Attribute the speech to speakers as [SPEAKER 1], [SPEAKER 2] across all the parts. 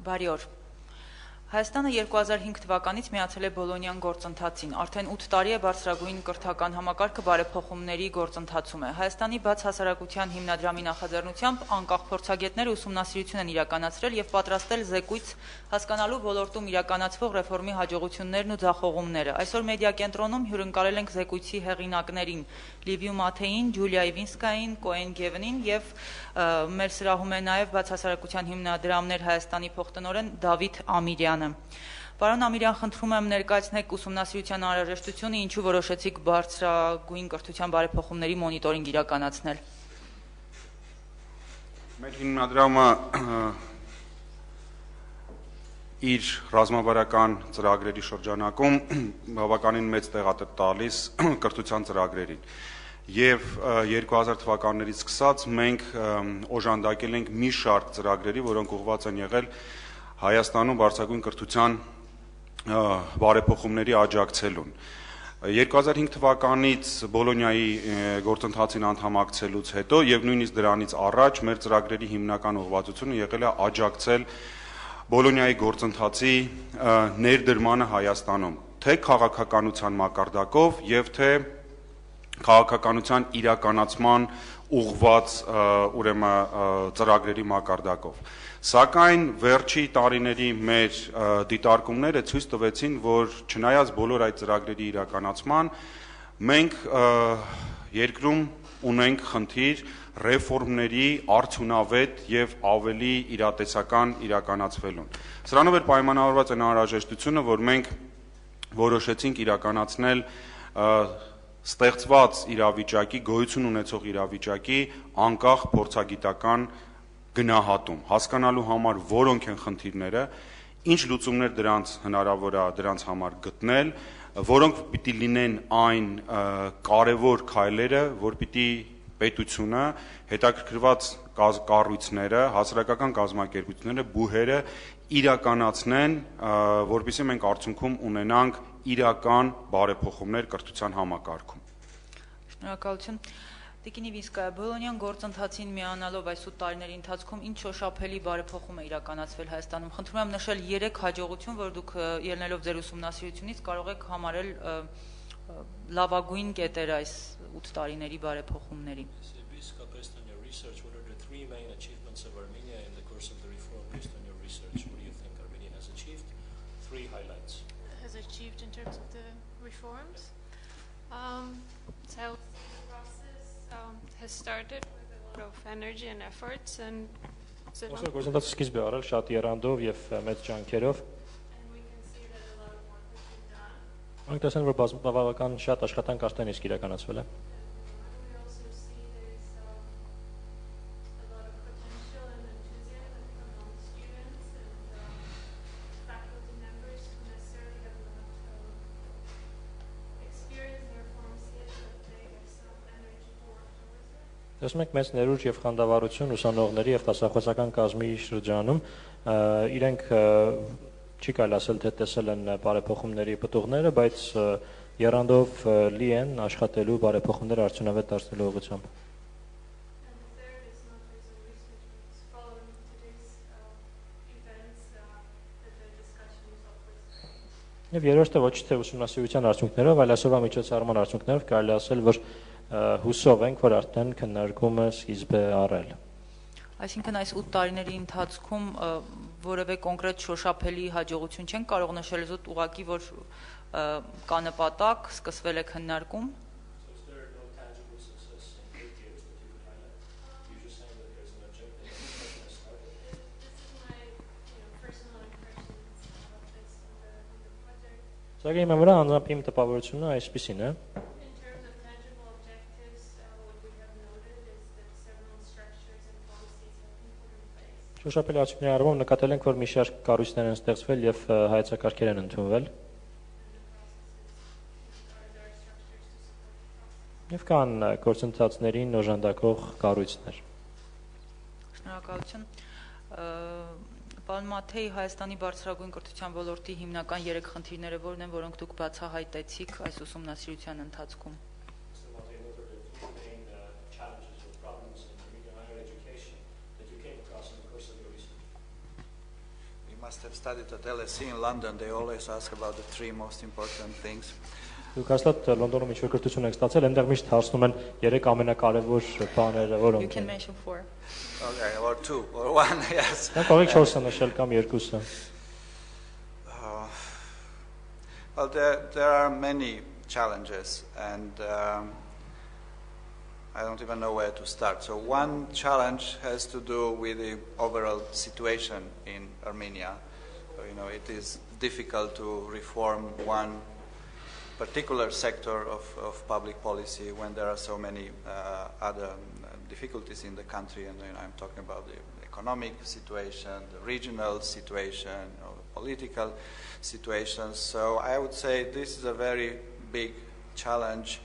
[SPEAKER 1] Բարի օր։ Հայաստանը 2005 թվականից միացել է Բոլոնյան գործընթացին, արդեն 8 տարի է բարձրագույն կրթական համակարգը բարեփոխումների գործընթացում է։ Հայաստանի բաց հասարակության հիմնադրամի նախաձեռնությամբ անկախ փորձագետներ ուսումնասիրություն են իրականացրել եւ պատրաստել զեկույց հասկանալու ոլորտում իրականացվող ռեֆորմի հաջողություններն ու ձախողումները։ Այսօր Մեդիա Կենտրոնում հյուրընկալել ենք զեկույցի հեղինակներին Լիվիու Մաթեյին, Ջուլիա Իվինսկային, Կոեն Գևենին եւ մեր սրահում է նաեւ բաց հասարակության հիմնադրամներ-Հայաստանի փոխտնօրեն Դավիթ Ամիրյանը։ Պարոն Ամիրյան, խնդրում եմ ներկայացնեք ուսումնասիրության անհրաժեշտությունը, ինչու որոշեցիք բարձրագույն կրթության բարեփոխումների մոնիտորինգ իրականացնել։
[SPEAKER 2] Մեր հիմնադրամը իր ռազմավարական ծրագրերի շրջանակում բավականին մեծ տեղատեր տալիս կրթության ծրագրերին։ Եվ 2000 թվականներից սկսած մենք օժանդակել ենք մի շարք ծրագրերի, որոնք ուղղված են եղել Հայաստանում բարձրագույն կրթության բարեփոխումների աջակցելուն։ 2005 թվականից Բոլոնիայի գործընթացին անդամակցելուց հետո եւ նույնիսկ դրանից առաջ մեր ծրագրերի հիմնական ուղղվածությունը եղել է աջակցել Բոլոնիայի գործընթացի ներդրմանը Հայաստանում, թե քաղաքականության մակարդակով եւ թե քաղաքականության իրականացման ուղղված ծրագրերի մակարդակով։ Սակայն վերջի տարիների մեր դիտարկումները ցույց տվեցին, որ չնայած բոլոր այդ ծրագրերի իրականացման, մենք երկրում ունենք խնդիր ռեֆորմների արդյունավետ եւ ավելի իրատեսական իրականացվելուն։ Սրանով էր պայմանավորված այն անհրաժեշտությունը, որ մենք որոշեցինք իրականացնել ստեղծված իրավիճակի, գոյություն ունեցող իրավիճակի անկախ փորձագիտական գնահատում, հասկանալու համար որոնք են խնդիրները, ինչ լուծումներ դրանց հնարավոր է դրանց համար գտնել, որոնք պիտի լինեն այն կարևոր քայլերը, որ պիտի պետությունը, հետաքրքրված կառույցները, հասարակական կազմակերպությունները, բուհերը իրականացնեն, որպեսզի մենք արդյունքում ունենանք իրական բարեփոխումներ կրթության համակարգում։
[SPEAKER 1] Շնորհակալություն։ Տիկին Իվինսկայա, Բոլոնյան գործընթացին միանալով այս 8 տարիների ընթացքում ինչ շոշափելի բարեփոխում է իրականացվել Հայաստանում։ Խնդրում եմ նշել 3 հաջողություն, որ դուք ելնելով ձեր ուսումնասիրությունից կարող եք համարել լավագույն կետերը այս 8 տարիների բարեփոխումների։
[SPEAKER 3] Has started with a lot of energy and efforts and
[SPEAKER 4] գործընթացը սկիզբ է արել շատ եռանդով եւ մեծ ջանքերով։ Մենք տեսանք, որ բավական շատ աշխատանք արդեն իսկ իրականացվել է։ Տեսնում եք մեծ ներուժ եւ խանդավառություն ուսանողների եւ դասախոսական կազմի շրջանում, իրենք չի կարելի ասել, թե տեսել են բարեփոխումների պտուղները, բայց եռանդով լի են աշխատելու բարեփոխումները արդյունավետ դարձնելու ուղղությամբ։ Եվ երրորդը ոչ թե ուսումնասիրության արդյունքներով, այլ այսօրվա միջոցառման արդյունքներով կարելի ասել, որ հուսով ենք, որ արդեն քննարկումը սկիզբ է առել։
[SPEAKER 1] Այսինքն այս 8 տարիների ընթացքում որևէ կոնկրետ շոշափելի հաջողություն չեն կարող նշել, զուտ ուղղակի, որ կա նպատակ, սկսվել է քննարկում։ Սակայն իմ վրա անձամբ իմ տպավորությունը այսպիսին է։ Շոշափելի արդյունքների առումով նկատել ենք, որ մի շարք կառույցներ են ստեղծվել եւ հայեցակարգեր են ընդունվել։ Եվ կան գործընթացներին օժանդակող կառույցներ։ Շնորհակալություն։ Պարոն Մաթեյ, Հայաստանի բարձրագույն կրթության ոլորտի հիմնական 3 խնդիրները որն են, որոնք դուք բացահայտեցիք այս ուսումնասիրության ընթացքում։
[SPEAKER 5] must have studied at LSE in London. They always ask about the three most important things.
[SPEAKER 4] Դուք հաստատ Լոնդոնում ինչ-որ կրթություն եք ստացել, այնտեղ միշտ հարցնում են երեք ամենակարևոր բաները, որոնք
[SPEAKER 1] You can
[SPEAKER 4] են։
[SPEAKER 1] mention 4.
[SPEAKER 5] Okay, or two, or one, yes.
[SPEAKER 4] Դա կարող եք 4-ը նշել կամ 2-ը։
[SPEAKER 5] Well, there are many challenges, and I don't even know where to start. So one challenge has to do with the overall situation in Armenia. So, it is difficult to reform one particular sector of public policy when there are so many other difficulties in the country, and I'm talking about the economic situation, the regional situation, political situations. So I would say this is a very big challenge,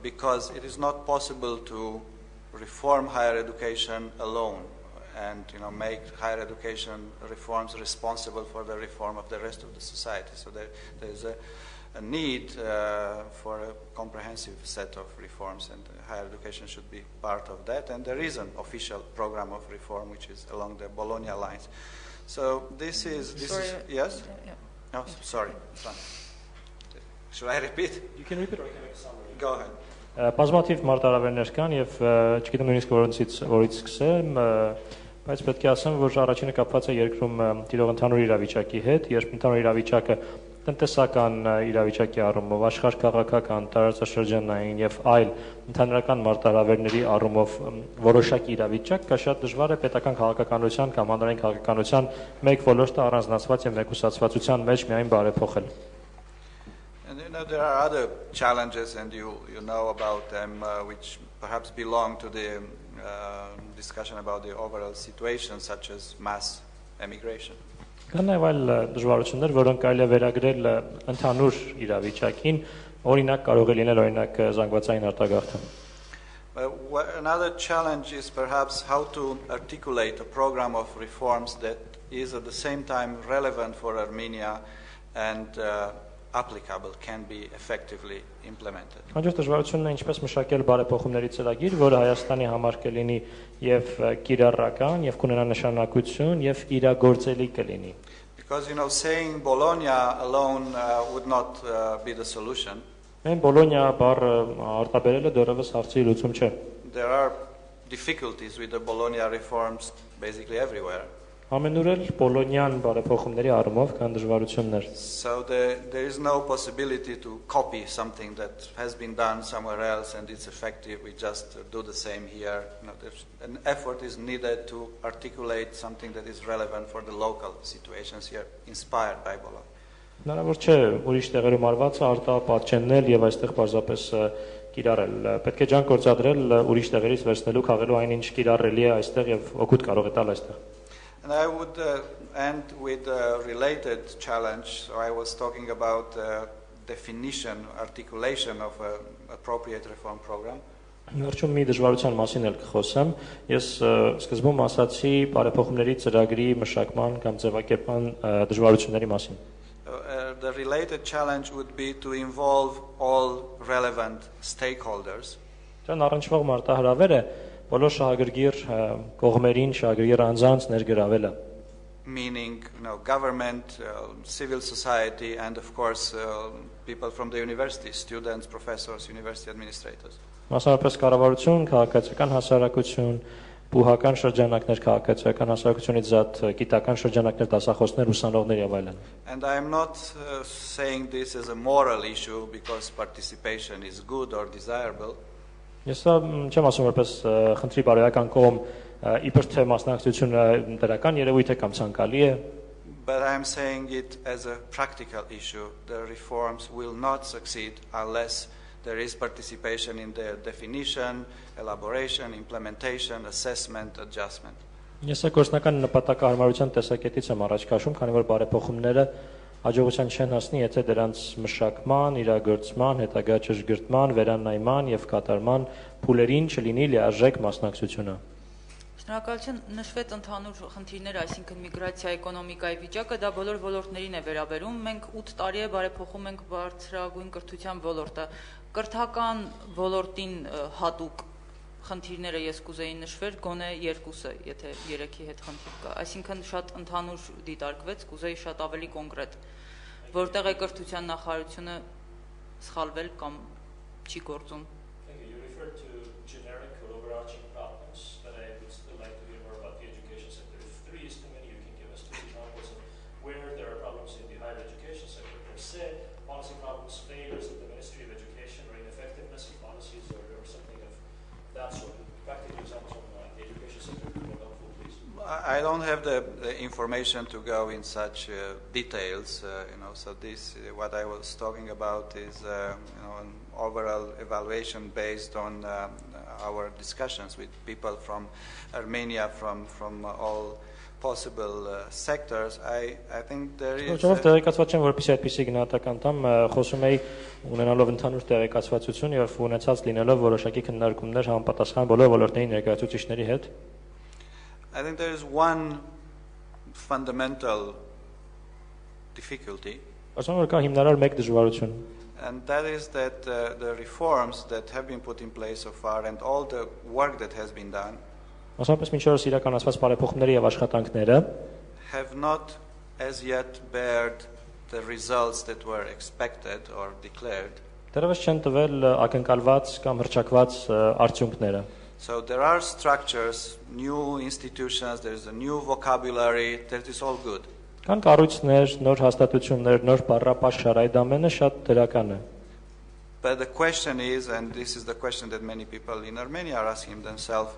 [SPEAKER 5] because it is not possible to reform higher education alone and make higher education reforms responsible for the reform of the rest of the society. So there is a need for a comprehensive set of reforms, and higher education should be part of that. And there is an official program of reform which is along the Bologna lines. So this is yes?
[SPEAKER 1] Yeah.
[SPEAKER 5] No, sorry. Should I repeat?
[SPEAKER 4] You can repeat or you can make a summary.
[SPEAKER 5] Go ahead.
[SPEAKER 4] Բազմաթիվ մարտահրավերներ կան եւ չգիտեմ նույնիսկ որից սկսեմ, բայց պետք է ասեմ, որ առաջինը կապված է երկրում տիրող ընդհանուր իրավիճակի հետ, երբ ընդհանուր իրավիճակը տնտեսական իրավիճակի առումով, աշխարհ-քաղաքական, տարածաշրջանային եւ այլ ընդհանրական մարտահրավերների առումով որոշակի իրավիճակ կա, շատ դժվար է պետական քաղաքականության կամ հանրային քաղաքականության մեկ ոլորտը առանձնացված եւ մեկուսացվածության մեջ միայն բարեփոխել։
[SPEAKER 5] And there are other challenges, and you know about them, which perhaps belong to the discussion about the overall situation, such as mass emigration.
[SPEAKER 4] Կան նաև այլ դժվարություններ, որոնք կարելի է վերագրել ընդհանուր իրավիճակին, օրինակ կարող է լինել օրինակ զանգվածային արտագաղթը։
[SPEAKER 5] Another challenge is perhaps how to articulate a program of reforms that is at the same time relevant for Armenia and applicable, can be effectively implemented.
[SPEAKER 4] Հաջորդ դժվարությունն է ինչպես մշակել բարեփոխումների ծրագիր, որը Հայաստանի համար կլինի եւ կիրառական եւ կունենա նշանակություն եւ իրագործելի կլինի։
[SPEAKER 5] Because saying Bologna alone would not be the solution.
[SPEAKER 4] Մեն Բոլոնիա բառը արտաբերելը դեռևս հարցի լուծում չէ։
[SPEAKER 5] There are difficulties with the Bologna reforms basically everywhere.
[SPEAKER 4] Ամենուր էլ Բոլոնյան բարեփոխումների առումով կան դժվարություններ։
[SPEAKER 5] So there is no possibility to copy something that has been done somewhere else and it's effective. We just do the same here. An effort is needed to articulate something that is relevant for the local situations here, inspired by Bologna.
[SPEAKER 4] Հնարավոր չէ ուրիշ տեղերում արվածը արտապատճեննել եւ այստեղ պարզապես կիրառել։ Պետք է ջանք գործադրել ուրիշ տեղերից վերցնելու քաղելու այնինչ կիրառելի է այստեղ եւ օգուտ կարող է տալ այստեղ։
[SPEAKER 5] And I would end with a related challenge. So I was talking about definition, articulation of an appropriate reform program.
[SPEAKER 4] Վերջում մի դժվարության մասին էլ կխոսեմ։ Ես սկզբում ասացի բարեփոխումների ծրագրի մշակման կամ ձևակերպման դժվարությունների մասին։
[SPEAKER 5] The related challenge would be to involve all relevant stakeholders.
[SPEAKER 4] Դրան առնչվող մարտահրավերը բոլոր շահագրգիռ կողմերին, շահագրգիռ անձանց ներգրավելը։
[SPEAKER 5] Meaning, government, civil society, and of course, people from the university, students, professors, university administrators.
[SPEAKER 4] Մասնավորապես կառավարություն, քաղաքացիական հասարակություն, բուհական շրջանակներ, քաղաքացիական հասարակությունից զատ գիտական շրջանակներ, դասախոսներ, ուսանողներ եւ այլն։
[SPEAKER 5] And I am not saying this as a moral issue because participation is good or desirable.
[SPEAKER 4] Ես չեմ ասում որպես խնդրի բարոյական կողմ իբր թե մասնակցությունը դրական երևույթ է կամ ցանկալի է։
[SPEAKER 5] But I am saying it as a practical issue. The reforms will not succeed unless there is participation in their definition, elaboration, implementation, assessment, adjustment.
[SPEAKER 4] Ես գործնական նպատակահարմարության տեսակետից եմ առաջ քաշում, քանի որ բարեփոխումները հաջողության չեն հասնի, եթե դրանց մշակման, իրագործման, հետագա ճշգրտման, վերանայման եւ կատարման փուլերին չլինի լիարժեք մասնակցությունը։
[SPEAKER 1] Շնորհակալություն, նշվեց ընդհանուր խնդիրներ, այսինքն միգրացիա, էկոնոմիկայի վիճակը, դա բոլոր ոլորտներին է վերաբերում։ Մենք 8 տարի է բարեփոխում ենք բարձրագույն կրթության ոլորտը։ Կրթական ոլորտին հատուկ խնդիրները ես կուզեի նշվեր գոնե երկուսը, եթե 3-ի հետ խնդիր կա։ Այսինքն շատ ընդհանուր դիտարկվեց, կուզեի շատ ավելի կոնկրետ, որտեղ է կրթության նախարարությունը սխալվել կամ չի գործում։
[SPEAKER 4] You referred to generic or overarching problems, but I would still like to hear more about the education sector. If 3 is too many, you can give us 2 examples of where there are problems in the higher education sector per se, policy problems, failures of the Ministry of Education, or ineffectiveness of policies, or something of that sort. Practical examples from the education sector would be more helpful, please.
[SPEAKER 5] I don't have the information to go in such details, so this, what I was talking about is, an overall evaluation based on our discussions with people from Armenia, from all possible sectors. I think there is...
[SPEAKER 4] Որովհետև տեղեկացված չեմ, որպեսզի այդպիսի գնահատական տամ, խոսում էի ունենալով ընդհանուր տեղեկացվածություն եւ ունեցած լինելով որոշակի քննարկումներ համապատասխան բոլոր ոլորտների ներկայացուցիչների հետ։
[SPEAKER 5] I think there is one fundamental difficulty,
[SPEAKER 4] Ասում որ կա հիմնարար մեկ դժվարություն,
[SPEAKER 5] and that is that the reforms that have been put in place so far and all the work that has been done
[SPEAKER 4] ասապես մինչորս իրականացված բարեփոխումները եւ աշխատանքները
[SPEAKER 5] have not as yet bared the results that were expected or declared.
[SPEAKER 4] դեռևս չեն տվել ակնկալված կամ հրճակված արդյունքները։
[SPEAKER 5] So there are structures, new institutions, there is a new vocabulary, that is all good.
[SPEAKER 4] Կան կառույցներ, նոր հաստատություններ, նոր բառապաշար, այդ ամենը շատ դրական է։
[SPEAKER 5] But the question is, and this is the question that many people in Armenia are asking themselves,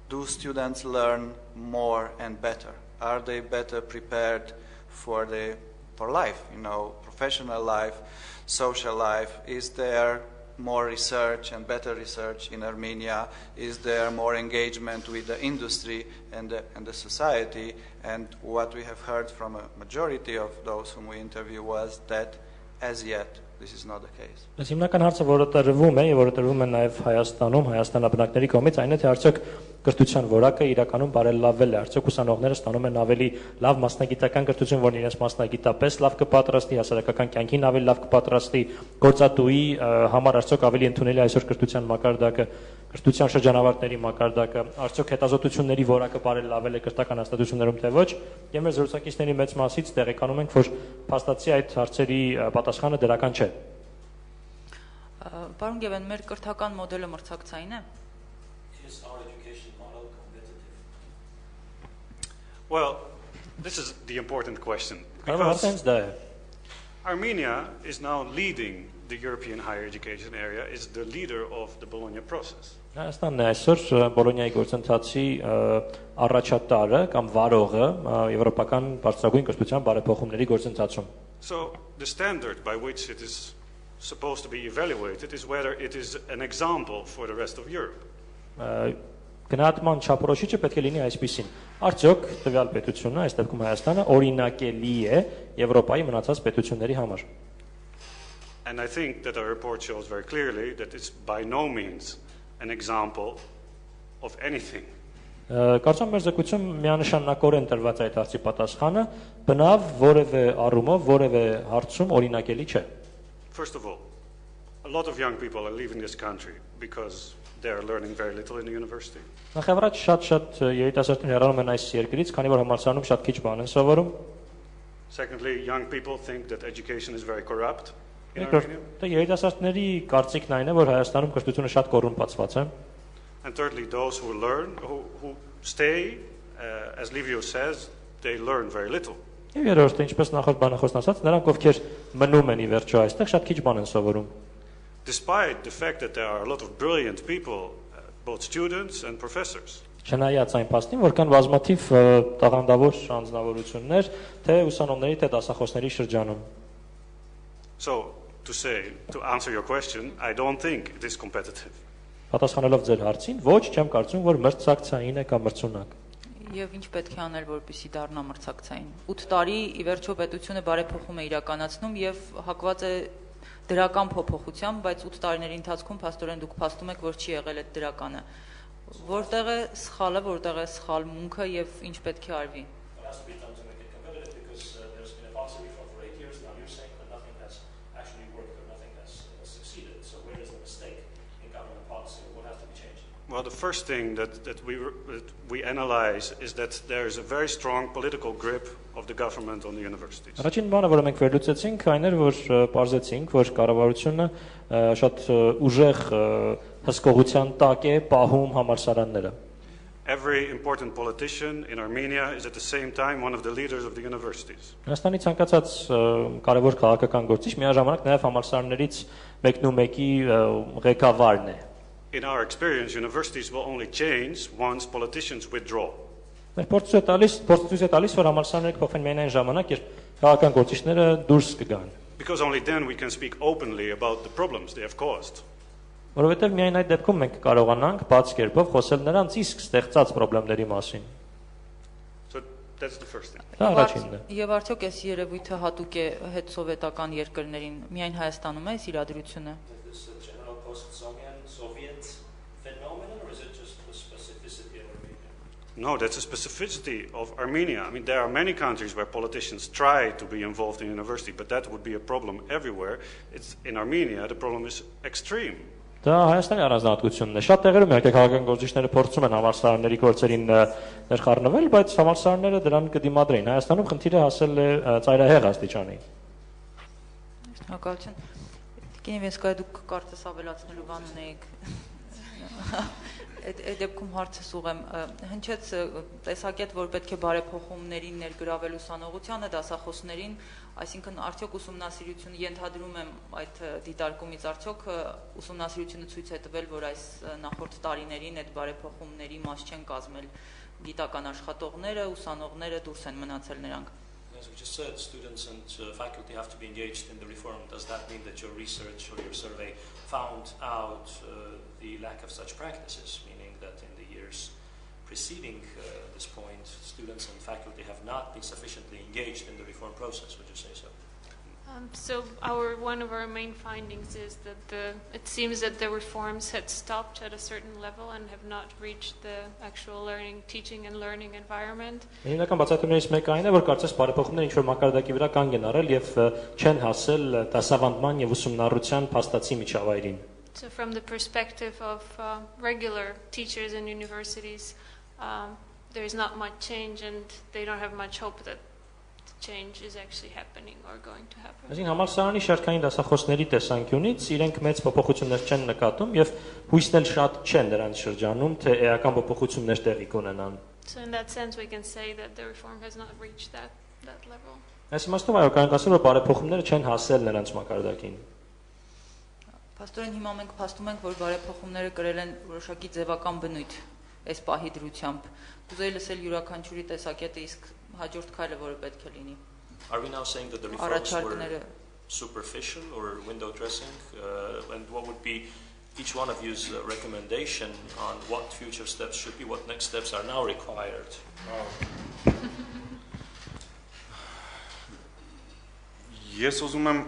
[SPEAKER 5] do students learn more and better? Are they better prepared for life, professional life, social life? Is there more research and better research in Armenia? Is there more engagement with the industry and the society? And what we have heard from a majority of those whom we interview was that as yet this is not the case.
[SPEAKER 4] Այս հիմնական հարցը, որը տրվում է եւ որը տրվում է նաեւ Հայաստանում, հայաստանաբնակների կողմից, այն է թե արդյոք կրթության որակը իրականում բարելավվել է, արդյոք ուսանողները ստանում են ավելի լավ մասնագիտական կրթություն, որն իրենց մասնագիտապես լավ կպատրաստի, հասարակական կյանքին ավելի լավ կպատրաստի, գործատուի համար արդյոք ավելի ընդունելի այսօր կրթության մակարդակը, կրթության շրջանավարտների մակարդակը, արդյոք հետազոտությունների որակը բարելավել է կրթական հաստատություններում թե ոչ, եւ մեր զրուցակիցների մեծ մասից տեղեկանում ենք, որ փաստացի այդ հարցերի պատասխանը դրական չէ։
[SPEAKER 1] Պարոն Գևեն, մեր կրթական մոդելը մրցակցային է։
[SPEAKER 6] Is our education model competitive?
[SPEAKER 7] Well, this is the important question. Armenia is now leading the European higher education area, is the leader of the Bologna process.
[SPEAKER 4] Հայաստանն է այսօր Բոլոնիայի գործընթացի առաջատարը կամ վարողը եվրոպական բարձրագույն կրթության բարեփոխումների գործընթացում։
[SPEAKER 7] So the standard by which it is supposed to be evaluated is whether it is an example for the rest of Europe.
[SPEAKER 4] Գնահատման չափորոշիչը պետք է լինի այսպիսին. Արդյոք տվյալ պետությունը, այս դեպքում Հայաստանը, օրինակելի է Եվրոպայի մնացած պետությունների համար։
[SPEAKER 7] And I think that our report shows very clearly that it's by no means an example of anything.
[SPEAKER 4] Կարծում եմ մեր զեկույցում միանշաննակորեն տրված այդ հարցի պատասխանը բնավ որևէ առումով, որևէ հարցում օրինակելի չէ։
[SPEAKER 7] First of all, a lot of young people are leaving this country because they are learning very little in the university.
[SPEAKER 4] Նախ շատ երիտասարդներ հեռանում են այս երկրից, քանի որ համալսարանում շատ քիչ բան են սովորում։
[SPEAKER 7] Secondly, young people think that education is very corrupt in Armenia.
[SPEAKER 4] Երիտասարդների կարծիքն այն է, որ Հայաստանում կրթությունը շատ կոռումպացված է։
[SPEAKER 7] And thirdly, those who learn, who stay, as Lիվիու says, they learn very little.
[SPEAKER 4] Եվ երրորդը, ինչպես նախորդ բանախոսն ասաց, նրանք ովքեր մնում են ի վերջո այստեղ, շատ քիչ բան են սովորում։
[SPEAKER 7] Despite the fact that there are a lot of brilliant people, both students and professors.
[SPEAKER 4] Չնայած այն փաստին, որ կան բազմաթիվ տաղանդավոր անձնավորություններ, թե ուսանողների, թե դասախոսների շրջանում։
[SPEAKER 7] So, to answer your question, I don't think it is competitive.
[SPEAKER 4] Պատասխանելով ձեր հարցին, ոչ, չեմ կարծում, որ մրցակցային է կամ մրցունակ։
[SPEAKER 1] Եվ ինչ պետք է անել, որպեսզի դառնա մրցակցային։ 8 տարի ի վերջո պետությունը բարեփոխում է իրականացնում եւ հակված է դրական փոփոխությամբ, բայց 8 տարիների ընթացքում փաստորեն դուք փաստում եք, որ չի եղել այդ դրականը։ Որտեղ է սխալը, որտեղ է սխալմունքը եւ ինչ պետք է արվի։
[SPEAKER 7] Well, the first thing that we analyze is that there is a very strong political grip of the government on the universities.
[SPEAKER 4] Առաջին բանը, որը մենք վերլուծեցինք, այն էր, որ պարզեցինք, որ կառավարությունը շատ ուժեղ հսկողության տակ է պահում համալսարանները։
[SPEAKER 7] Every important politician in Armenia is at the same time one of the leaders of the universities.
[SPEAKER 4] Հայաստանի ցանկացած կարևոր քաղաքական գործիչ միաժամանակ նաև համալսարաններից մեկն ու մեկի ղեկավարն է։
[SPEAKER 7] In our experience, universities will only change once politicians withdraw.
[SPEAKER 4] Մեր փորձ է տալիս, որ համալսարանները կփոխվեն միայն այն ժամանակ, երբ քաղաքական գործիչները դուրս կգան։
[SPEAKER 7] Because only then we can speak openly about the problems they have caused.
[SPEAKER 4] Որովհետև միայն այդ դեպքում մենք կարողանանք բաց կերպով խոսել նրանց իսկ ստեղծած խնդիրների մասին։
[SPEAKER 7] So that's the first thing.
[SPEAKER 4] Դա առաջինն է։
[SPEAKER 1] Եվ արդյոք այս երևույթը հատուկ է հետսովետական երկրներին, միայն Հայաստանում է այս իրադրությունը։
[SPEAKER 6] Is this a general post-Soviet phenomenon, or is it just the specificity of Armenia?
[SPEAKER 7] No, that's a specificity of Armenia. I mean, there are many countries where politicians try to be involved in university, but that would be a problem everywhere. It's in Armenia, the problem is extreme.
[SPEAKER 4] Դա Հայաստանի առանձնահատկությունն է։ Շատ տեղերում իհարկե քաղաքական գործիչները փորձում են համալսարանների գործերին ներխառնվել, բայց համալսարանները դրան կդիմադրեին։ Հայաստանում խնդիրը հասել է ծայրահեղ աստիճանի։
[SPEAKER 1] Շնորհակալություն։ Տիկին Իվինսկան, դուք կարծես ավելացնելու բան ունեիք։ Այդ դեպքում հարցս ուղեմ, հնչեց տեսակետ, որ պետք է բարեփոխումներին ներգրավել ուսանողությանը, դասախոսներին, այսինքն արդյոք ուսումնասիրությունը ենթադրում եմ այդ դիտարկումից արդյոք ուսումնասիրությունը ցույց է տվել, որ այս նախորդ տարիներին այդ բարեփոխումների մաս չեն կազմել գիտական աշխատողները, ուսանողները դուրս են մնացել նրանք։
[SPEAKER 6] As we just said, students and faculty have to be engaged in the reform. Does that mean that your research or your survey found out the lack of such practices, meaning that in the years preceding this point, students and faculty have not been sufficiently engaged in the reform process? Would you say so?
[SPEAKER 3] So one of our main findings is that it seems that the reforms had stopped at a certain level and have not reached the actual teaching and learning environment.
[SPEAKER 4] Հիմնական բացատրություններից մեկը այն է, որ կարծես բարեփոխումները ինչ-որ մակարդակի վրա կանգ են առել եւ չեն հասել դասավանդման եւ ուսումնառության փաստացի միջավայրին։
[SPEAKER 3] So from the perspective of regular teachers in universities, there is not much change and they don't have much hope that change is actually happening or going to happen.
[SPEAKER 4] Այսինքն համալսարանի շարքային դասախոսների տեսանկյունից իրենք մեծ փոփոխություններ չեն նկատում եւ հույսն էլ շատ չեն դրանց շրջանում, թե էական փոփոխություններ տեղի կունենան։
[SPEAKER 3] So in that sense we can say that the reform has not reached that level.
[SPEAKER 4] Այս իմաստով այո, կարող ասել, որ բարեփոխումները չեն հասել նրանց մակարդակին։
[SPEAKER 1] Պաստորեն հիմա մենք փաստում ենք, որ բարեփոխումները կրել են որոշակի ձևական բնույթ այս պահի դրությամբ։ Կուզեի լսել յուրաքանչյուրի տեսակետը, իսկ հաջորդ քայլը որը պետք է լինի։
[SPEAKER 6] Are we now saying that the reforms were superficial or window dressing? And what would be each one of you's recommendation on what future steps should be, what next steps are now required?
[SPEAKER 2] Ես ուզում եմ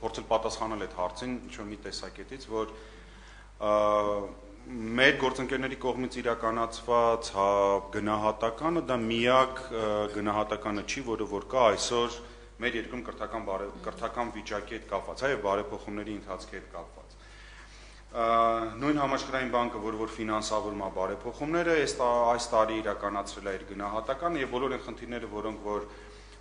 [SPEAKER 2] փորձել պատասխանել այդ հարցին ինչ-որ մի տեսակետից, որ մեր գործընկերների կողմից իրականացված գնահատականը դա միակ գնահատականը չի, որը որ կա այսօր մեր երկրում կրթական վիճակի հետ կապված, այո, բարեփոխումների ընթացքի հետ կապված։ Նույն համաշխարհային բանկը, որ ֆինանսավորում է բարեփոխումները, այս տարի իրականացրել է իր գնահատականը եւ բոլոր այն խնդիրները, որոնք որ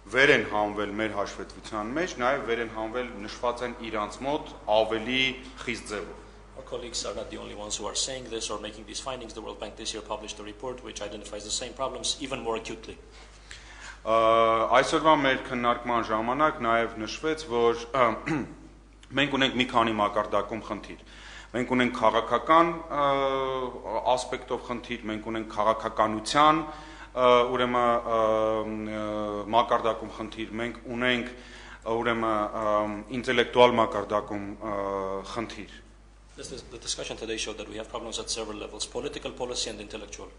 [SPEAKER 2] վեր են հանվել մեր հաշվետվության մեջ, նաեւ վեր են հանվել նշված են իրանց մոտ ավելի խիստ ձևով։
[SPEAKER 6] Our colleagues are not the only ones who are saying this or making these findings. The World Bank this year published a report which identifies the same problems even more acutely.
[SPEAKER 2] Այսօրվա մեր քննարկման ժամանակ նաև նշվեց, որ մենք ունենք մի քանի մակարդակում խնդիր։ Մենք ունենք քաղաքական ասպեկտով խնդիր, մենք ունենք քաղաքականության ուրեմն մակարդակում խնդիր, մենք ունենք ուրեմն ինտելեկտուալ մակարդակում խնդիր։
[SPEAKER 6] The discussion today showed that we have problems at several levels, political, policy and intellectual.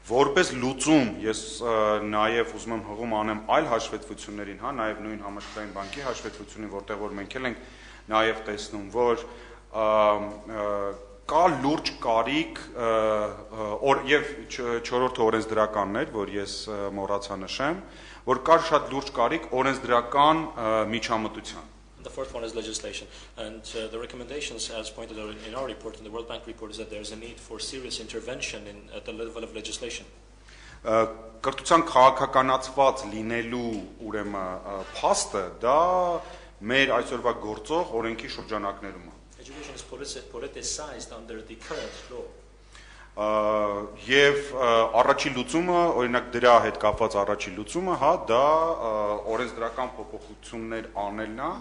[SPEAKER 2] Որպես լուծում ես նաև ուզում եմ հղում անեմ այլ հաշվետվություններին, հա, նաև նույն համաշխարհային բանկի հաշվետվությունին, որտեղ որ մենք ենք նաև տեսնում, որ կա լուրջ կարիք եւ 4-րդ օրենսդրականներ, որ ես մոռացա նշեմ, որ կա շատ լուրջ կարիք օրենսդրական միջամտության։
[SPEAKER 6] The fourth one is legislation. And the recommendations, as pointed out in our report, in the World Bank report, is that there is a need for serious intervention at the level of legislation.
[SPEAKER 2] Կրթության քաղաքականացված լինելու ուրեմն փաստը դա մեր այսօրվա գործող օրենքի շրջանակներում է։
[SPEAKER 6] Education is politicized under the current law.
[SPEAKER 2] Եվ առաջի լուծումը, օրինակ դրա հետ կապված առաջի լուծումը, հա, դա օրենսդրական փոփոխություններ անելն է,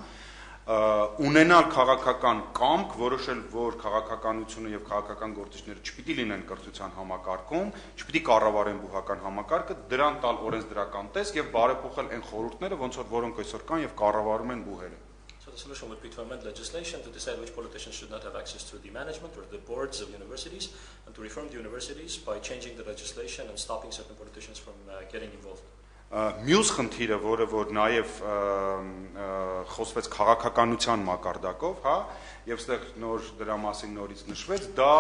[SPEAKER 2] ունենալ քաղաքական կամք, որոշել, որ քաղաքականությունը եւ քաղաքական գործիչները չպիտի լինեն կրթության համակարգում, չպիտի կառավարեն բուհական համակարգը, դրան տալ օրենսդրական տեսք եւ բարեփոխել այն խորհուրդները, ոնց որ որոնք այսօր կան եւ կառավարում են բուհերը։
[SPEAKER 6] So the solution would be to amend legislation to decide which politicians should not have access to the management or the boards of universities, and to reform the universities by changing the legislation and stopping certain politicians from getting involved.
[SPEAKER 2] Մյուս խնդիրը, որը որ նաև խոսվեց քաղաքականության մակարդակով, հա, եւ այստեղ նոր դրա մասին նորից նշվեց, դա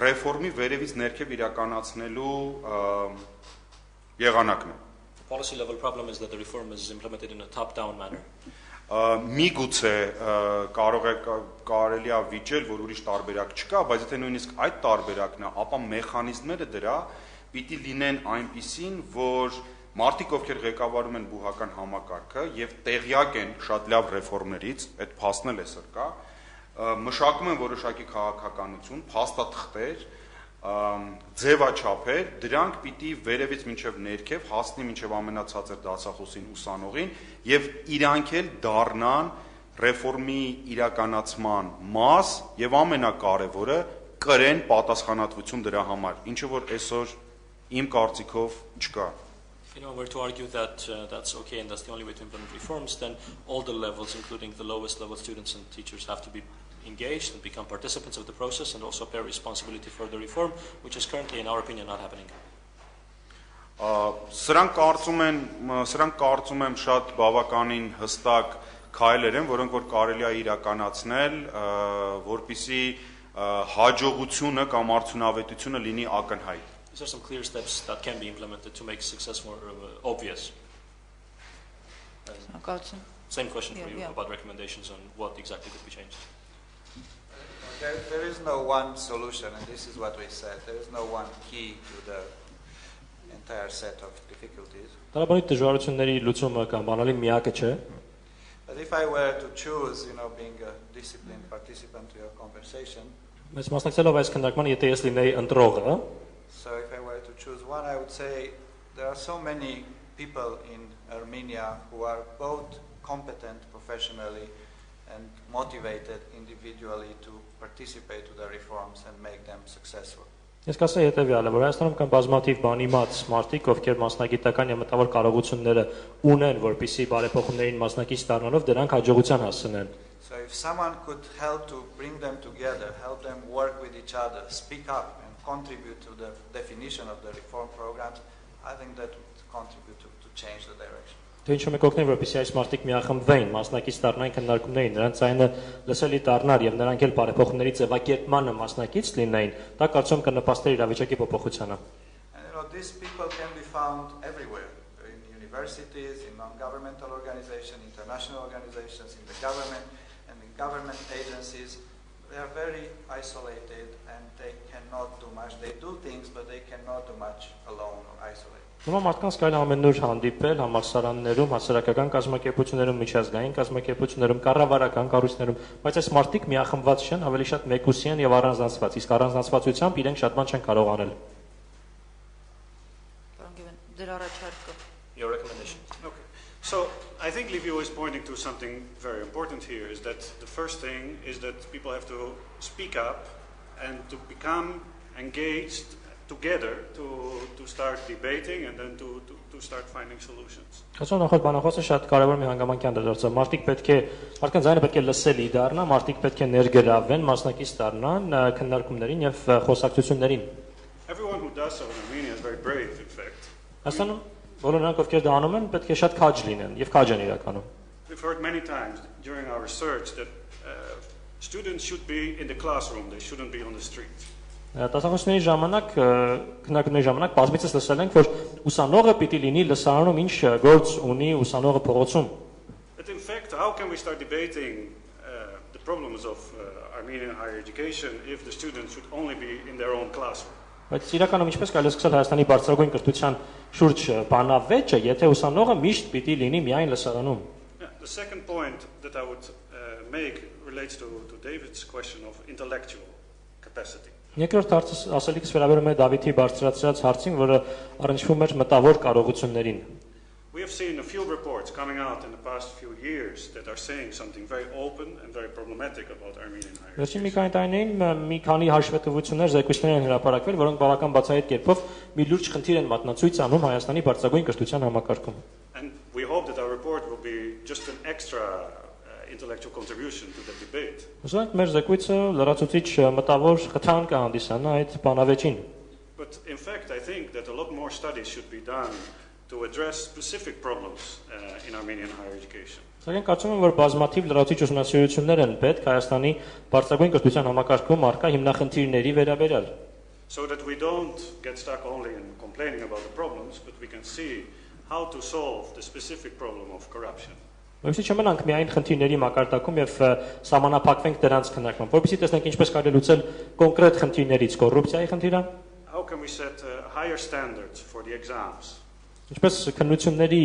[SPEAKER 2] ռեֆորմի վերևից ներքև իրականացնելու եղանակն է։
[SPEAKER 6] The policy level problem is that the reform is implemented in a top-down manner.
[SPEAKER 2] Միգուցե կարելի է վիճել, որ ուրիշ տարբերակ չկա, բայց եթե նույնիսկ այդ տարբերակն է, ապա մեխանիզմները դրա պիտի լինեն այնպիսին, որ մարդիկ, ովքեր ղեկավարում են բուհական համակարգը եւ տեղյակ են շատ լավ ռեֆորմներից, այդ փաստն էլ այսօր կա, մշակում են որոշակի քաղաքականություն, փաստաթղթեր, ձևաչափեր, դրանք պիտի վերևից մինչև ներքև հասնի մինչև ամենացածր դասախոսին ուսանողին եւ իրանք էլ դառնան ռեֆորմի իրականացման մաս եւ ամենակարևորը կրեն պատասխանատվություն դրա համար, ինչը որ այսօր իմ կարծիքով չկա։
[SPEAKER 6] If anyone were to argue that that's okay and that's the only way to implement reforms, then all the levels, including the lowest level students and teachers, have to be engaged and become participants of the process and also bear responsibility for the reform, which is currently, in our opinion, not happening.
[SPEAKER 2] Սրանք կարծում եմ շատ բավականին հստակ քայլեր են, որոնք որ կարելի է իրականացնել, որպեսզի հաջողությունը կամ արդյունավետությունը լինի ակնհայտ։
[SPEAKER 6] These are some clear steps that can be implemented to make success more obvious. Same question for you about recommendations on what exactly could be changed.
[SPEAKER 5] There is no one solution, and this is what we said. There is no one key to the entire set of difficulties.
[SPEAKER 4] Տարաբանիչ դժվարությունների լուծումը կամ բանալի միակը չէ։
[SPEAKER 5] But if I were to choose, being a disciplined participant to your conversation,
[SPEAKER 4] Mēs մասնակցելով այս քննարկմանը, եթե ես լինեի ընտրողը,
[SPEAKER 5] so if I were to choose one, I would say there are so many people in Armenia who are both competent professionally and motivated individually to participate to the reforms and make them successful.
[SPEAKER 4] Ես կասեի հետևյալը, որ Հայաստանում կան բազմաթիվ բանիմաց մարդիկ, ովքեր մասնագիտական եւ մտավոր կարողությունները ունեն, որպեսզի բարեփոխումներին մասնակից դառնալով դրանք հաջողության հասցնեն։
[SPEAKER 5] So if someone could help to bring them together, help them work with each other, speak up and contribute to the definition of the reform programs, I think that would contribute to change the direction.
[SPEAKER 4] Թե ինչու մենք օգնենք, որպեսզի այս մարդիկ միախմբվեին, մասնակից դառնային քննարկումներին, նրանց ձայնը լսելի դառնար եւ նրանք էլ բարեփոխումների ձևակերպմանը մասնակից լինեին, դա կարծում կնպաստեր իրավիճակի փոփոխությանը։
[SPEAKER 5] And these people can be found everywhere, in universities, in non-governmental organizations, international organizations, in the government and in government agencies. They are very isolated and they cannot do much. They do things, but they cannot do much alone or isolated.
[SPEAKER 4] Նման մարդկանց կարելի ամենուր հանդիպել համալսարաններում, հասարակական կազմակերպություններում, միջազգային կազմակերպություններում, կառավարական կառույցներում, բայց այս մարդիկ միախմբված չեն, ավելի շատ մեկուսի են եւ առանձնացված, իսկ առանձնացվածությամբ իրենք շատ բան չեն կարող անել։
[SPEAKER 6] Your recommendation.
[SPEAKER 7] Okay. So I think Lιβιու is pointing to something very important here, is that the first thing is that people have to speak up and to become engaged together to start debating and then to start finding solutions.
[SPEAKER 4] Այսօր նախորդ բանախոսը շատ կարևոր մի հանգամանքյան դարձավ։ Մարդկանց ձայնը պետք է լսելի դառնա, մարդիկ պետք է ներգրավվեն, մասնակից դառնան քննարկումներին եւ խոսակցություններին։
[SPEAKER 7] Everyone who does so in Armenia is very brave, in fact.
[SPEAKER 4] Հայաստանում բոլոր նրանք, ովքեր դա անում են, պետք է շատ քաջ լինեն եւ քաջ են իրականում։
[SPEAKER 7] We've heard many times during our research that students should be in the classroom, they shouldn't be on the street.
[SPEAKER 4] Դասախոսների ժամանակ, քննարկումների ժամանակ բազմիցս լսել ենք, որ ուսանողը պիտի լինի լսարանում ինչ գործ ունի ուսանողը փողոցում։
[SPEAKER 7] But in fact, how can we start debating the problems of Armenian higher education if the students should only be in their own classroom.
[SPEAKER 4] Բայց իրականում ինչպես կարելի է սկսել Հայաստանի բարձրագույն կրթության շուրջ բանավեճը, եթե ուսանողը միշտ պիտի լինի միայն լսարանում։
[SPEAKER 7] The second point that I would make relates to David's question of intellectual capacity.
[SPEAKER 4] Երկրորդ ասելիքս վերաբերում է Դավիթի բարձրացրած հարցին, որը առնչվում էր մտավոր կարողություններին։
[SPEAKER 7] We have seen a few reports coming out in the past few years that are saying something very open and very problematic about Armenian higher
[SPEAKER 4] Վերջին մի
[SPEAKER 7] education.
[SPEAKER 4] քանի տարիներին մի քանի հաշվետվություններ, զեկույցներ են հրապարակվել, որոնք բավական բացահայտ կերպով մի լուրջ խնդիր են մատնացույց անում Հայաստանի բարձրագույն կրթության համակարգում։
[SPEAKER 7] And we hope that our report will be just an extra intellectual contribution to the debate.
[SPEAKER 4] Ուզում ենք մեր զեկույցը լրացուցիչ մտավոր խթան կհանդիսանա այդ բանավեճին։
[SPEAKER 7] But in fact, I think that a lot more studies should be done to address specific problems in Armenian higher education.
[SPEAKER 4] Սակայն կարծում եմ, որ բազմաթիվ լրացուցիչ ուսումնասիրություններ են պետք Հայաստանի բարձրագույն կրթության համակարգում առկա հիմնախնդիրների վերաբերյալ։
[SPEAKER 7] So that we don't get stuck only in complaining about the problems, but we can see how to solve the specific problem of corruption.
[SPEAKER 4] Որովհետեւ չմնանք միայն խնդիրների մակարդակում եւ սահմանափակվենք դրանց քննարկմամբ, որովհետեւ տեսնենք ինչպես կարելի է լուծել կոնկրետ խնդիրներից կոռուպցիայի խնդիրը,
[SPEAKER 7] How can we set higher standards for the exams,
[SPEAKER 4] ինչպես քննությունների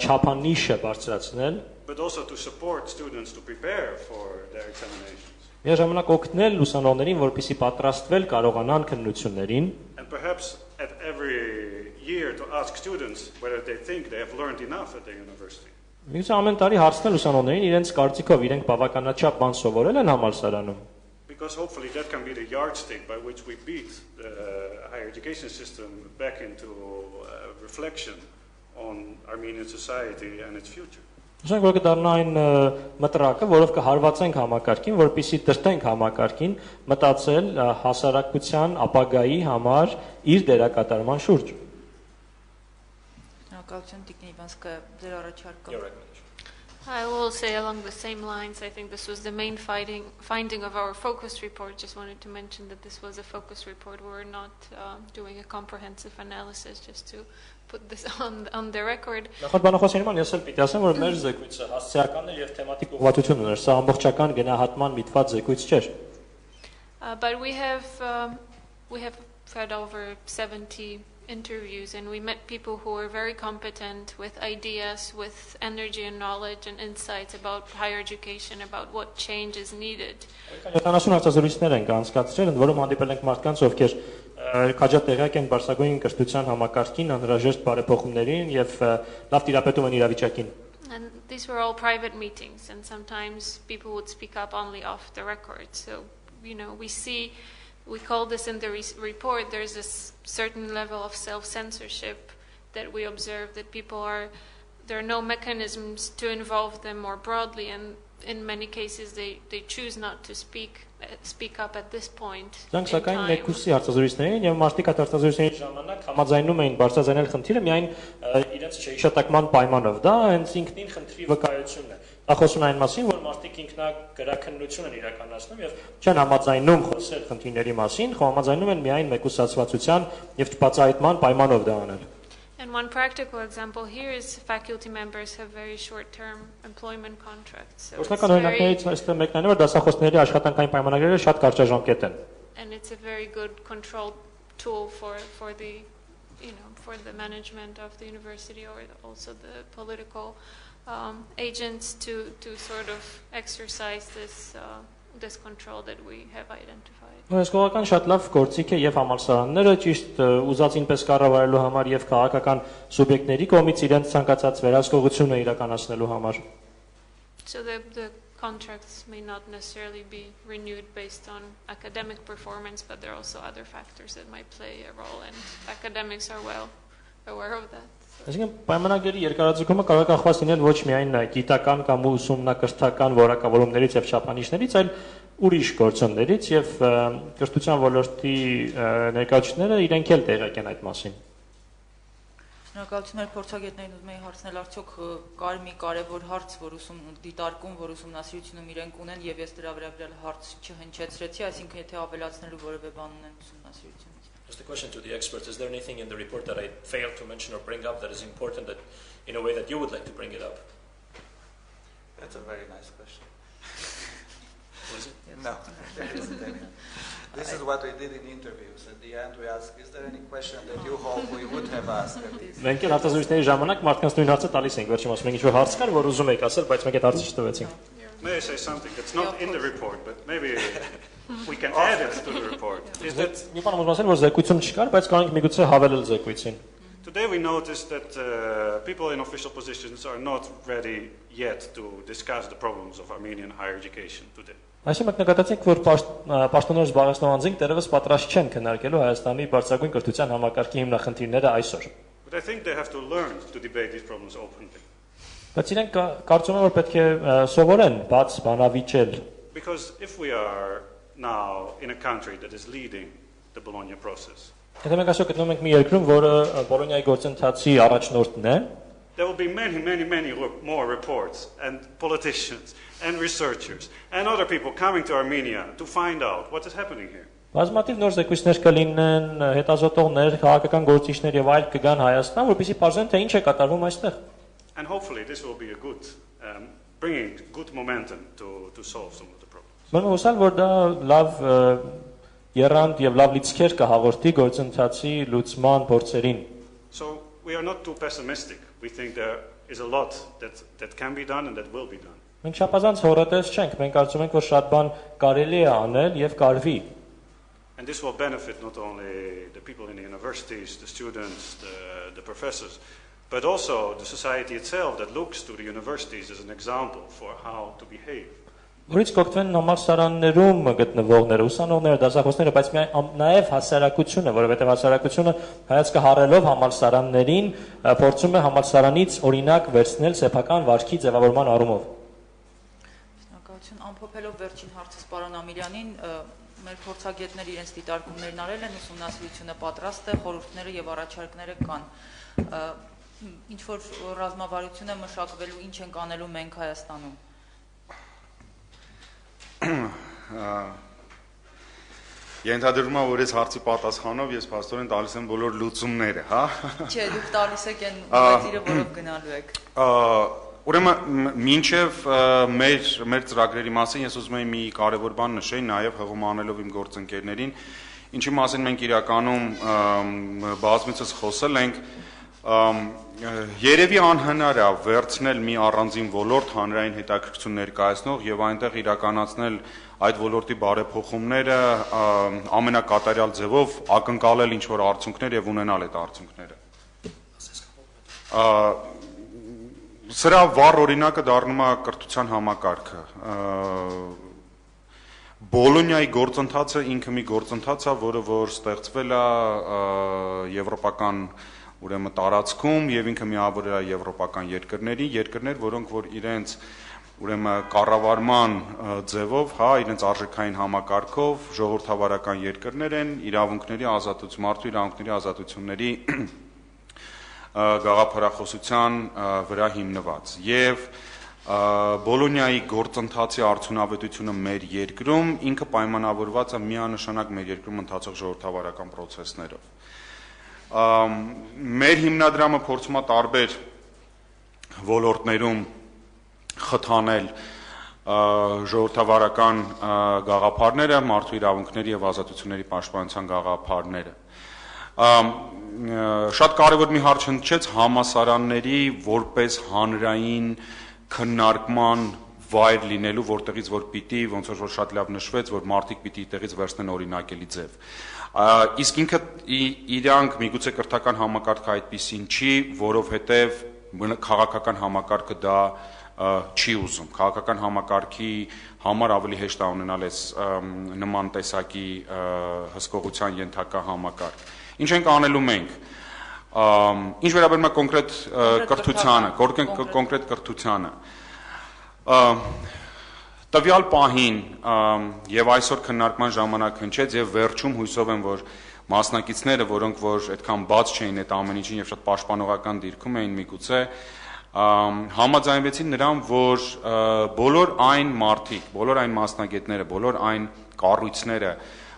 [SPEAKER 4] չափանիշը բարձրացնել,
[SPEAKER 7] but also to support students to prepare for their examinations?
[SPEAKER 4] միաժամանակ օգնել ուսանողներին, որպեսզի պատրաստվել կարողանան քննություններին,
[SPEAKER 7] And perhaps at every year to ask students whether they think they have learned enough at the university.
[SPEAKER 4] Միգուցե ամեն տարի հարցնել ուսանողներին իրենց կարծիքով իրենք բավականաչափ բան սովորել են համալսարանում։
[SPEAKER 7] Because hopefully that can be the yardstick by which we beat the higher education system back into reflection on Armenian society and its future.
[SPEAKER 4] Ուզենք որ կդառնա այն մտրակը, որով կհարվածենք համակարգին, որպեսզի դրտենք համակարգին մտածել հասարակության ապագայի համար իր դերակատարման շուրջ։
[SPEAKER 1] Շնորհակալություն Տիկնի Իվինսկան, ձեր առաջարկը։
[SPEAKER 3] I will say along the same lines, I think this was the main finding of our focus report. Just wanted to mention that this was a focus report. We were not doing a comprehensive analysis, just to put this on the record.
[SPEAKER 4] Նախորդ բանախոսներում ես էլ պիտի ասեմ, որ մեր զեկույցը հասցեական էր եւ թեմատիկ ուղղվածություն ուներ, սա ամբողջական գնահատման միտված զեկույց չէր։
[SPEAKER 3] But we have had over 70 interviews, and we met people who were very competent with ideas, with energy and knowledge and insights about higher education, about what change is needed.
[SPEAKER 4] 70 հարցազրույցներ են անցկացրել, ընդ որում հանդիպել ենք մարդկանց, ովքեր քաջատեղյակ են բարձրագույն կրթության համակարգին, անհրաժեշտ բարեփոխումներին եւ լավ տիրապետում են իրավիճակին։
[SPEAKER 3] And these were all private meetings, and sometimes people would speak up only off the record. So, we call this in the report, there's a certain level of self-censorship that we observe, that there are no mechanisms to involve them more broadly, and in many cases they choose not to speak up at this point in time.
[SPEAKER 4] Մեկուսի հարցազրույցներին եւ մարդիկ այդ հարցազրույցների ժամանակ համաձայնում էին բարձրաձայնել խնդիրը միայն իրենց չհիշատակման պայմանով։ Դա հենց ինքնին խնդրի վկայությունն է։ Դա խոսում է այն մասին, որ մարդիկ ինքնագրաքննություն են իրականացնում եւ չեն համաձայնում խոսել խնդիրների մասին, համաձայնում են միայն մեկուսացվածության եւ չբացահայտման պայմանով դա անել։
[SPEAKER 3] And one practical example here is faculty members have very short-term employment contracts. So and it's a very good control tool for the management of the university, or also the political agents to sort of exercise this control that we have identified.
[SPEAKER 4] Կողական շատ լավ գործիք է եւ համալսարանները ճիշտ ուզածինպես կառավարելու համար եւ քաղաքական սուբյեկտների կողմից իրենց ցանկացած վերահսկողությունը իրականացնելու համար։
[SPEAKER 3] So the contracts may not necessarily be renewed based on academic performance, but there are also other factors that might play a role, and academics are well aware of that.
[SPEAKER 4] Այսինքն պայմանագրի երկարաձգումը կարող է կախված լինել ոչ միայն գիտական կամ ուսումնակրթական որակավորումներից եւ չափանիշներից, այլ ուրիշ գործոններից եւ կրթության ոլորտի ներկայացուցիչները իրենք էլ տեղյակ են այդ մասին։
[SPEAKER 1] Շնորհակալություն մեր փորձագետներին, ուզում եի հարցնել, արդյոք կար մի կարևոր հարց, որ դիտարկում, որ ուսումնասիրությունում իրենք ունեն, եւ ես դրա վրա հարց չհնչեցրեցի, այսինքն եթե ավելացնելու որևէ բան ունեն ուսումնասիրությունից։
[SPEAKER 6] Just a question to the experts. Is there anything in the report that I failed to mention or bring up that is important, that in a way that you would like to bring it up?
[SPEAKER 5] That's a very nice question.
[SPEAKER 6] Was it?
[SPEAKER 5] No, there isn't any. This is what we did in interviews. At the end, we asked, is there any question that you hope we would have asked?
[SPEAKER 4] Մենք էլ հարցազրույցների ժամանակ մարդկանց նույն հարցը տալիս ենք, վերջում ասում ենք ինչ-որ հարց կար, որ ուզում եք ասել, բայց մենք այդ հարցը չտվեցինք։
[SPEAKER 7] May I say something that's not in the report, but maybe we can add it to the report? Is that
[SPEAKER 4] Մի բան ուզում ասել, որ զեկույցում չկար, բայց կարող ենք միգուցե հավելել զեկույցին։
[SPEAKER 7] today we noticed that people in official positions are not ready yet to discuss the problems of Armenian higher education today.
[SPEAKER 4] Այսինքն մենք նկատեցինք, որ պաշտոններ զբաղեցնող անձինք դեռևս պատրաստ չեն քննարկելու Հայաստանի բարձրագույն կրթության համակարգի հիմնախնդիրները այսօր։
[SPEAKER 7] But I think they have to learn to debate these problems openly.
[SPEAKER 4] Բայց իրենք կարծում եմ, որ պետք է սովորեն բաց բանավիճել։
[SPEAKER 7] Because if we are now in a country that is leading the Bologna process,
[SPEAKER 4] Եթե մենք այսօր գտնվում ենք մի երկրում, որը Բոլոնիայի գործընթացի առաջնորդն է,
[SPEAKER 7] there will be many more reports and politicians and researchers and other people coming to Armenia to find out what is happening here.
[SPEAKER 4] բազմաթիվ նոր զեկույցներ կլինեն, հետազոտողներ, քաղաքական գործիչներ եւ այլ կգան Հայաստան, որպեսզի բարձրեն թե ինչ է կատարվում այստեղ։
[SPEAKER 7] And hopefully this will be a good, bringing good momentum to solve some of the problems.
[SPEAKER 4] Մենք հուսալ, որ դա լավ երանգ եւ լավ լիցքեր կհաղորդի գործընթացի լուծման փորձերին։
[SPEAKER 7] So we are not too pessimistic. We think there is a lot that can be done and that will be done.
[SPEAKER 4] Մենք չափազանց հորատես չենք, մենք կարծում ենք, որ շատ բան կարելի է անել եւ կարվի։
[SPEAKER 7] And this will benefit not only the people in the universities, the students, the professors, but also the society itself that looks to the universities as an example for how to behave.
[SPEAKER 4] Որից կօգտվեն համալսարաններում գտնվողները, ուսանողները, դասախոսները, բայց նաև հասարակությունը, որովհետև հասարակությունը հայացքը հառելով համալսարաններին փորձում է համալսարանից օրինակ վերցնել սեփական վարքի ձևավորման առումով։
[SPEAKER 1] Շնորհակալություն, ամփոփելով վերջին հարցս պարոն Ամիրյանին, մեր փորձագետները իրենց դիտարկումներն արել են, ուսումնասիրությունը պատրաստ է, խորհուրդները եւ առաջարկները կան։ Ինչ որ ռազմավարություն է մշակվելու, ինչ ենք անելու մենք Հայաստանում։
[SPEAKER 2] Ենթադրվում է, որ այս հարցի պատասխանով ես փաստորեն տալիս եմ բոլոր լուծումները, հա։
[SPEAKER 1] Չէ, դուք տալիս եք այն ուղղագիրը, որով գնալու եք։
[SPEAKER 2] Ուրեմն մինչև մեր ծրագրերի մասին ես ուզում եմ մի կարևոր բան նշել, նաև հղում անելով իմ գործընկերներին, ինչի մասին մենք իրականում բազմիցս խոսել ենք, երևի անհնար է վերցնել մի առանձին ոլորտ հանրային հետաքրքրություն ներկայացնող եւ այնտեղ իրականացնել այդ ոլորտի բարեփոխումները ամենակատարյալ ձևով ակնկալել ինչ որ արդյունքներ եւ ունենալ այդ արդյունքները։ Սրա վառ օրինակը դառնում է կրթության համակարգը։ Բոլոնիայի գործընթացը ինքը մի գործընթաց է, որը որ ստեղծվել է եվրոպական ուրեմն տարածքում եւ ինքը միավորել է եվրոպական երկրներ, որոնք որ իրենց ուրեմն կառավարման ձևով, հա, իրենց արժեքային համակարգով ժողովրդավարական երկրներ են, իրավունքների ազատություն, մարդու իրավունքների ազատությունների գաղափարախոսության վրա հիմնված եւ Բոլոնիայի գործընթացի արդյունավետությունը մեր երկրում ինքը պայմանավորված է միանշանակ մեր երկրում ընթացող ժողովրդավարական process-ներով։ Մեր հիմնադրամը փորձում է տարբեր ոլորտներում խթանել ժողովրդավարական գաղափարները, մարդու իրավունքների եւ ազատությունների պաշտպանության գաղափարները։ Շատ կարևոր մի հարց հնչեց համալսարանների որպես հանրային քննարկման վայր լինելու, որտեղից որ պիտի, ոնց որ շատ լավ նշվեց, որ մարդիկ պիտի այդտեղից վերցնեն օրինակելի ձև։ Իսկ ինքը իրանք միգուցե կրթական համակարգը այդպիսին չի, որովհետև քաղաքական համակարգը դա չի ուզում։ Քաղաքական համակարգի համար ավելի հեշտ է ունենալ այս նման տեսակի հսկողության ենթակա համակարգ։ Ինչ ենք անելու մենք։ Ինչ վերաբերում է կոնկրետ կրթությանը, տվյալ պահին եւ այսօր քննարկման ժամանակ հնչեց եւ վերջում հույսով եմ, որ մասնակիցները, որոնք որ այդքան բաց չէին այդ ամեն ինչին եւ շատ պաշտպանողական դիրքում էին միգուցե, համաձայնվեցին նրան, որ բոլոր այն մարդիկ, բոլոր այն մասնագետները, բոլոր այն կառույցները,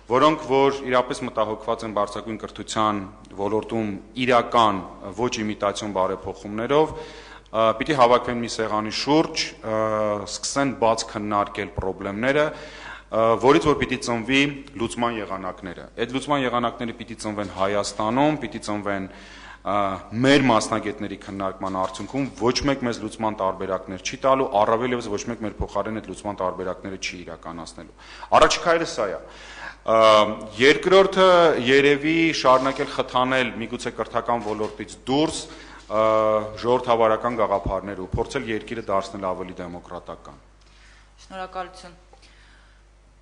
[SPEAKER 2] որոնք որ իրապես մտահոգված են բարձրագույն կրթության ոլորտում իրական ոչ իմիտացիոն բարեփոխումներով, պիտի հավաքվեն մի սեղանի շուրջ, սկսեն բաց քննարկել խնդիրները, որից որ պիտի ծնվի լուծման եղանակները։ Այդ լուծման եղանակները պիտի ծնվեն Հայաստանում, պիտի ծնվեն մեր մասնագետների քննարկման արդյունքում, ոչ մեկ մեզ լուծման տարբերակներ չի տալու, առավել ևս ոչ մեկ մեր փոխարեն այդ լուծման տարբերակները չի իրականացնելու։ Առաջիկա հայրը սա է։ Երկրորդը երևի շարունակել խթանել միգուցե կրթական ոլորտից դուրս ժողովրդավարական գաղափարներ ու փորձել երկիրը դարձնել ավելի դեմոկրատական։
[SPEAKER 1] Շնորհակալություն։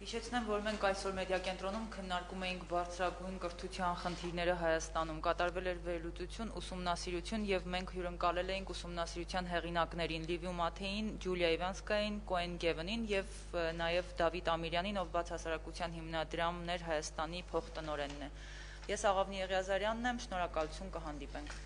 [SPEAKER 1] Հիշեցնեմ, որ մենք այսօր մեդիա կենտրոնում քննարկում էինք բարձրագույն կրթության խնդիրները Հայաստանում, կատարվել էր վերլուծություն, ուսումնասիրություն եւ մենք հյուրընկալել էինք ուսումնասիրության հեղինակներին Լիվիու Մաթեյին, Ջուլիա Իվինսկային, Կոեն Գևենին եւ նաեւ Դավիթ Ամիրյանին, ով Բաց հասարակության հիմնադրամներ-Հայաստանի փոխտնօրենն է։ Ես Աղավնի Եղիազարյանն եմ, շնորհակալություն, կհանդիպենք։